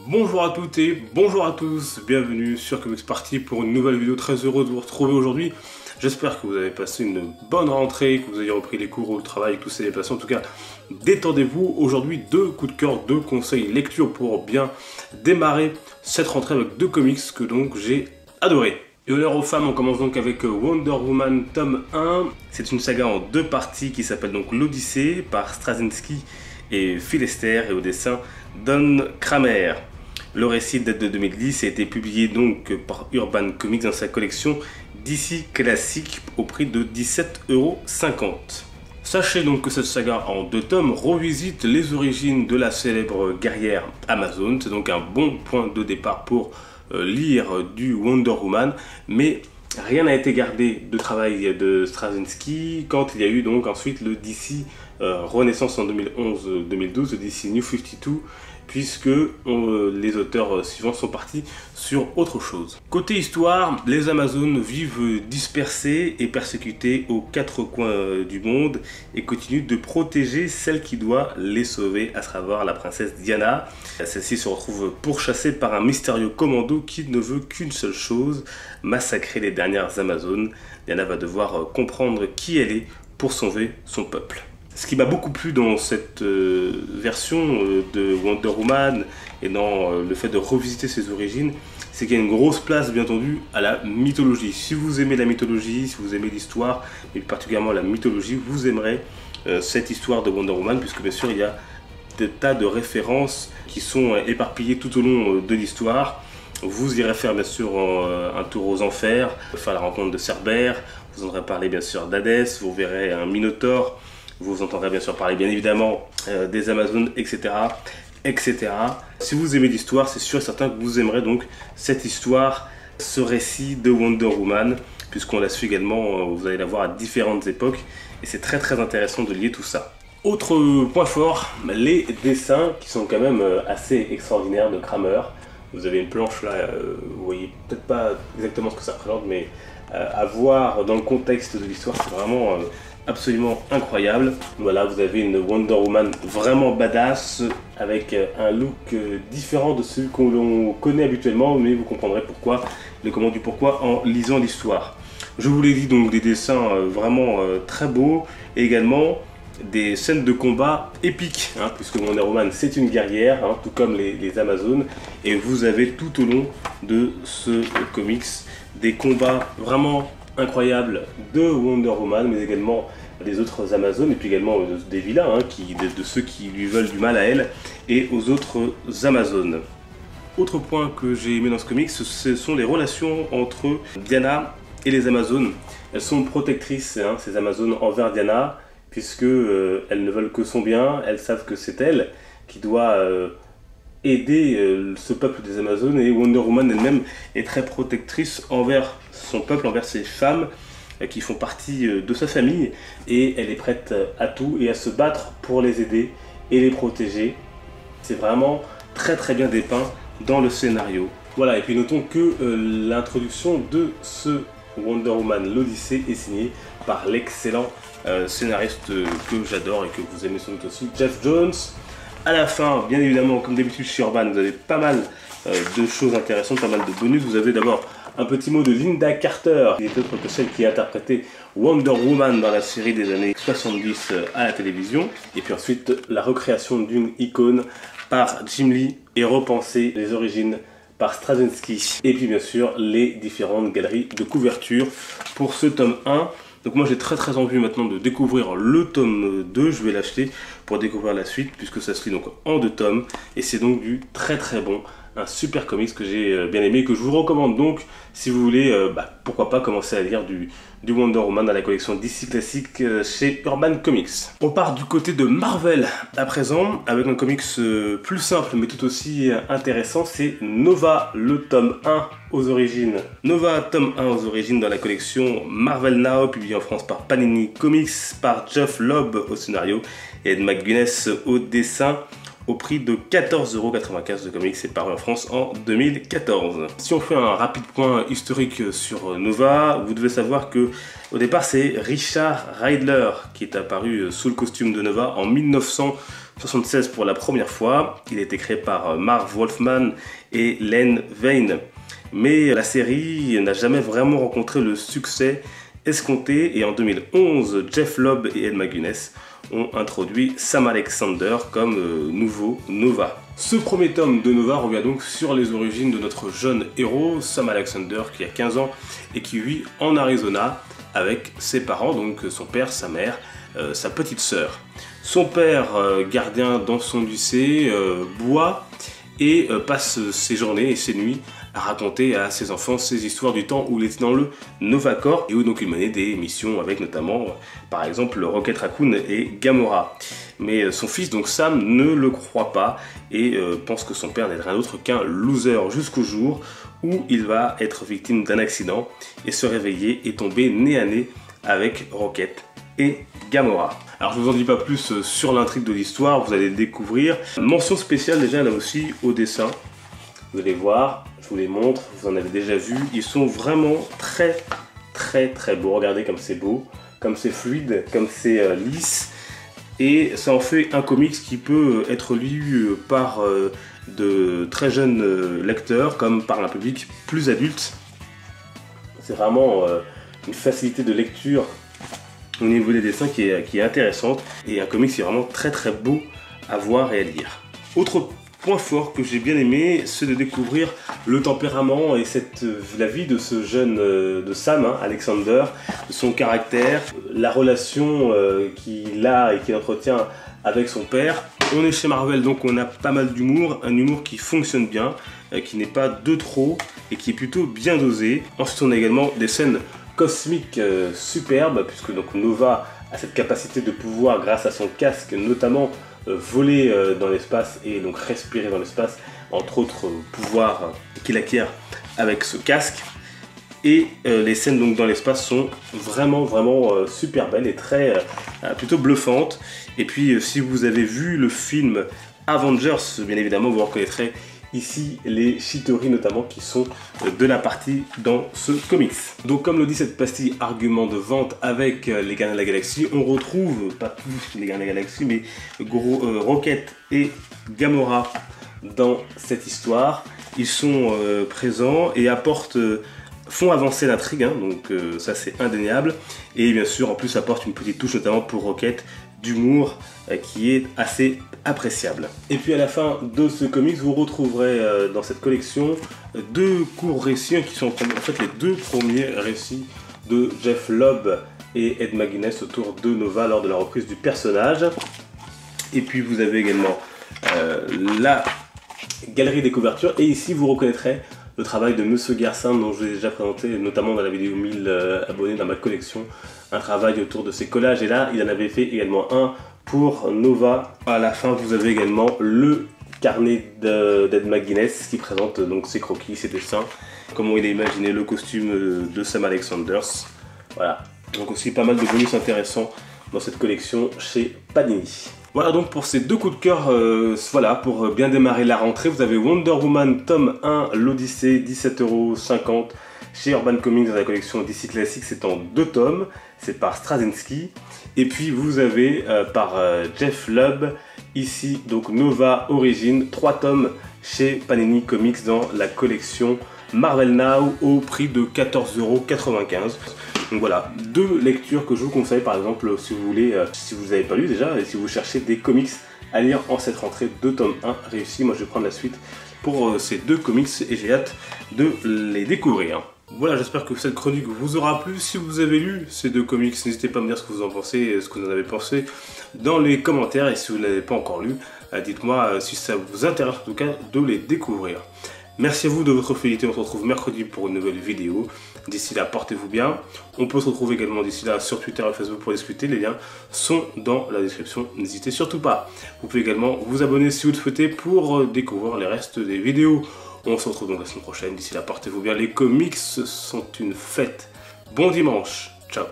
Bonjour à toutes et bonjour à tous, bienvenue sur Comics Party pour une nouvelle vidéo. Très heureux de vous retrouver aujourd'hui. J'espère que vous avez passé une bonne rentrée, que vous avez repris les cours ou le travail, que tout s'est passé. En tout cas, détendez-vous. Aujourd'hui, deux coups de cœur, deux conseils lecture pour bien démarrer cette rentrée avec deux comics que donc j'ai adoré. Et honneur aux femmes, on commence donc avec Wonder Woman tome 1. C'est une saga en deux parties qui s'appelle donc l'Odyssée par Straczynski et Phil Esther et au dessin Don Kramer. Le récit date de 2010 et a été publié donc par Urban Comics dans sa collection DC Classique au prix de 17,50 €. Sachez donc que cette saga en deux tomes revisite les origines de la célèbre guerrière Amazon. C'est donc un bon point de départ pour lire du Wonder Woman, mais rien n'a été gardé de travail de Straczynski quand il y a eu donc ensuite le DC Renaissance en 2011-2012, le DC New 52, puisque les auteurs suivants sont partis sur autre chose. Côté histoire, les Amazones vivent dispersées et persécutées aux quatre coins du monde et continuent de protéger celle qui doit les sauver, à savoir la princesse Diana. Celle-ci se retrouve pourchassée par un mystérieux commando qui ne veut qu'une seule chose, massacrer les dernières Amazones. Diana va devoir comprendre qui elle est pour sauver son peuple. Ce qui m'a beaucoup plu dans cette version de Wonder Woman et dans le fait de revisiter ses origines, c'est qu'il y a une grosse place bien entendu à la mythologie. Si vous aimez la mythologie, si vous aimez l'histoire, et particulièrement la mythologie, vous aimerez cette histoire de Wonder Woman, puisque bien sûr il y a des tas de références qui sont éparpillées tout au long de l'histoire. Vous irez faire bien sûr un tour aux enfers, faire la rencontre de Cerbère, vous entendrez parler bien sûr d'Hadès, vous verrez un Minotaure. Vous entendrez bien sûr parler bien évidemment des Amazones, etc., etc. Si vous aimez l'histoire, c'est sûr et certain que vous aimerez donc cette histoire, ce récit de Wonder Woman, puisqu'on la suit également, vous allez la voir à différentes époques, et c'est très très intéressant de lier tout ça. Autre point fort, les dessins qui sont quand même assez extraordinaires de Kramer. Vous avez une planche là, vous voyez peut-être pas exactement ce que ça représente, mais à voir dans le contexte de l'histoire, c'est vraiment absolument incroyable. Voilà, vous avez une Wonder Woman vraiment badass avec un look différent de celui qu'on connaît habituellement, mais vous comprendrez pourquoi, le comment du pourquoi en lisant l'histoire. Je vous l'ai dit, donc des dessins vraiment très beaux et également des scènes de combat épiques, puisque Wonder Woman c'est une guerrière, tout comme les Amazones, et vous avez tout au long de ce comics des combats vraiment incroyable de Wonder Woman, mais également des autres Amazones, et puis également des vilains, de ceux qui lui veulent du mal à elle, et aux autres Amazones. Autre point que j'ai aimé dans ce comics, ce sont les relations entre Diana et les Amazones. Elles sont protectrices, ces Amazones, envers Diana, puisque elles ne veulent que son bien, elles savent que c'est elle qui doit aider ce peuple des Amazones, et Wonder Woman elle-même est très protectrice envers son peuple, envers ses femmes qui font partie de sa famille, et elle est prête à tout et à se battre pour les aider et les protéger. C'est vraiment très très bien dépeint dans le scénario. Voilà, et puis notons que l'introduction de ce Wonder Woman l'Odyssée est signée par l'excellent scénariste que j'adore et que vous aimez sans doute aussi, Jeff Jones. À la fin, bien évidemment, comme d'habitude chez Urban, vous avez pas mal de choses intéressantes, pas mal de bonus. Vous avez d'abord un petit mot de Linda Carter, qui est autre que celle qui a interprété Wonder Woman dans la série des années 70 à la télévision. Et puis ensuite, la recréation d'une icône par Jim Lee et repenser les origines par Straczynski. Et puis bien sûr, les différentes galeries de couverture pour ce tome 1. Donc moi j'ai très très envie maintenant de découvrir le tome 2, je vais l'acheter pour découvrir la suite puisque ça se lit donc en 2 tomes et c'est donc du très très bon, un super comics que j'ai bien aimé, que je vous recommande donc si vous voulez, pourquoi pas commencer à lire du Wonder Woman dans la collection DC Classique chez Urban Comics. On part du côté de Marvel à présent avec un comics plus simple mais tout aussi intéressant, c'est Nova, le tome 1 aux origines. Nova, tome 1 aux origines dans la collection Marvel Now, publié en France par Panini Comics, par Geoff Lobb au scénario et Ed McGuinness au dessin. au prix de 14,95 € de comics. C'est paru en France en 2014. Si on fait un rapide point historique sur Nova, vous devez savoir que au départ c'est Richard Riedler qui est apparu sous le costume de Nova en 1976 pour la première fois. Il a été créé par Marv Wolfman et Len Wein. Mais la série n'a jamais vraiment rencontré le succès escompté et en 2011, Jeff Lobb et Ed McGuinness ont introduit Sam Alexander comme nouveau Nova. Ce premier tome de Nova revient donc sur les origines de notre jeune héros, Sam Alexander, qui a 15 ans et qui vit en Arizona avec ses parents, donc son père, sa mère, sa petite sœur. Son père, gardien dans son lycée, boit et passe ses journées et ses nuits à raconter à ses enfants ses histoires du temps où il était dans le Nova Corps et où donc il menait des missions avec notamment par exemple Rocket Raccoon et Gamora. Mais son fils donc Sam ne le croit pas et pense que son père n'est rien d'autre qu'un loser jusqu'au jour où il va être victime d'un accident et se réveiller et tomber nez à nez avec Rocket et Gamora. Alors je ne vous en dis pas plus sur l'intrigue de l'histoire, vous allez le découvrir. Mention spéciale déjà là aussi au dessin. Vous allez voir, je vous les montre, vous en avez déjà vu. Ils sont vraiment très beaux. Regardez comme c'est beau, comme c'est fluide, comme c'est lisse. Et ça en fait un comics qui peut être lu par de très jeunes lecteurs comme par un public plus adulte. C'est vraiment une facilité de lecture au niveau des dessins qui est intéressante. Et un comics qui est vraiment très beau à voir et à lire. Autre point fort que j'ai bien aimé, c'est de découvrir le tempérament et la vie de ce jeune, de Sam, Alexander, son caractère, la relation qu'il a et qu'il entretient avec son père. On est chez Marvel, donc on a pas mal d'humour, un humour qui fonctionne bien, qui n'est pas de trop et qui est plutôt bien dosé. Ensuite on a également des scènes cosmiques superbes, puisque donc Nova a cette capacité de pouvoir, grâce à son casque notamment, voler dans l'espace et donc respirer dans l'espace, entre autres pouvoirs qu'il acquiert avec ce casque. Et les scènes donc dans l'espace sont vraiment super belles et plutôt bluffantes. Et puis si vous avez vu le film Avengers, bien évidemment vous reconnaîtrez ici les Chitauri notamment qui sont de la partie dans ce comics. Donc comme le dit cette pastille argument de vente avec les Gardiens de la Galaxie, on retrouve, pas tous les Gardiens de la Galaxie, mais Rocket et Gamora dans cette histoire. Ils sont présents et font avancer l'intrigue, donc ça c'est indéniable. Et bien sûr en plus apporte une petite touche notamment pour Rocket d'humour qui est assez appréciable. Et puis à la fin de ce comics, vous retrouverez dans cette collection deux courts récits qui sont en fait les deux premiers récits de Jeff Lobb et Ed McGuinness autour de Nova lors de la reprise du personnage. Et puis vous avez également la galerie des couvertures et ici vous reconnaîtrez le travail de Monsieur Garcin dont je vous ai déjà présenté notamment dans la vidéo 1000 abonnés dans ma collection, un travail autour de ces collages et là il en avait fait également un pour Nova. À la fin vous avez également le carnet d'Ed McGuinness qui présente donc ses croquis, ses dessins, comment il a imaginé le costume de Sam Alexander. Voilà, donc aussi pas mal de bonus intéressants dans cette collection chez Panini. Voilà donc pour ces deux coups de cœur, voilà, pour bien démarrer la rentrée, vous avez Wonder Woman tome 1, l'Odyssée, 17,50 € chez Urban Comics dans la collection DC Classics, c'est en 2 tomes, c'est par Straczynski. Et puis vous avez par Jeff Lobb, ici donc Nova Origin, 3 tomes chez Panini Comics dans la collection Marvel Now au prix de 14,95 €. Donc voilà, deux lectures que je vous conseille par exemple si vous voulez, si vous n'avez pas lu déjà, et si vous cherchez des comics à lire en cette rentrée, 2 tomes 1 réussis. Moi je vais prendre la suite pour ces deux comics et j'ai hâte de les découvrir. Voilà, j'espère que cette chronique vous aura plu. Si vous avez lu ces deux comics, n'hésitez pas à me dire ce que vous en pensez et ce que vous en avez pensé dans les commentaires. Et si vous ne l'avez pas encore lu, dites-moi si ça vous intéresse en tout cas de les découvrir. Merci à vous de votre fidélité, on se retrouve mercredi pour une nouvelle vidéo. D'ici là, portez-vous bien. On peut se retrouver également d'ici là sur Twitter et Facebook pour discuter. Les liens sont dans la description, n'hésitez surtout pas. Vous pouvez également vous abonner si vous le souhaitez pour découvrir les restes des vidéos. On se retrouve donc la semaine prochaine. D'ici là, portez-vous bien. Les comics sont une fête. Bon dimanche. Ciao.